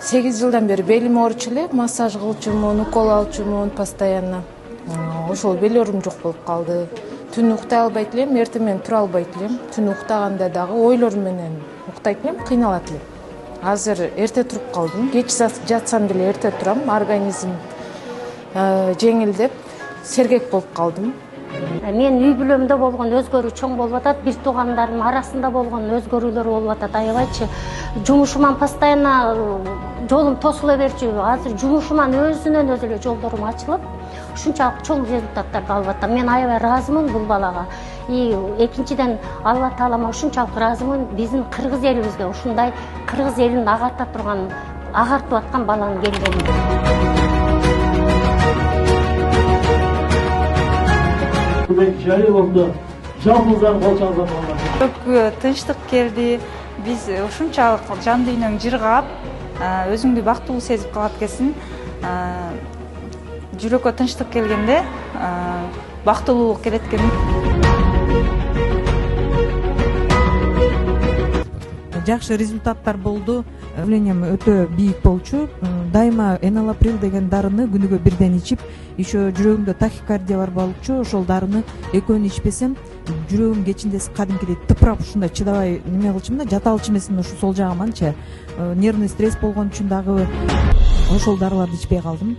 8 жылдан бери белим ооручу эле, массаж кылчумун, укол алчумун постоянно. Ошол бел оорум жок болуп калды. Түн уктай албайт элем, эртең менен тура албайт элем. Түн уктаганда дагы ойлор менен уктайт элем, кыйналат элем. Азыр эрте туруп калдым. Кеч жатсам деле эрте турам. Организм жеңилдеп, сергек болуп калдым. Мен үй бүлөмдө болгон өзгөрүү чоң болуп атат, бир туугандарым арасында болгон өзгөрүүлөр болуп атат. Аябайчы жумушуман постоянно жолум тосула берчү. Азыр жумушуман өзүнөн өзү эле жолдорум ачылып, ушунчалык чоң результаттарды алып атам. Мен аябай ыраазымын бул балага. Экинчиден Алла Таалама ушунчалык ыраазымын, биздин кыргыз элибизге ушундай кыргыз элин агарта турган, агартып аткан баланын келгенине. Жариловду жалпыңыздан болчаңыздан болгон. Көп тынчтык келди. Биз ушунчалык жан дүйнөң жыргап, өзүңдү бактылуу сезип калат экенсиң. Жүрөккө тынчтык келгенде бактылуулук келет экен. Жакшы результаттар болду. Давлением өтө бийик болчу. Дайыма энолаприл деген дарыны күнүгө бирден ичип, еще жүрөгүмдө тахикардия бар болчу. Ошол дарыны экөөнү ичпесем, жүрөгүм кечиндеси кадимкидей тыпырап ушундай чыдабай неме кылчумун да, жата алчу эмесмин ушу сол жагыманчы. Нервный стресс болгон үчүн дагы ошол дарыларды ичпей калдым.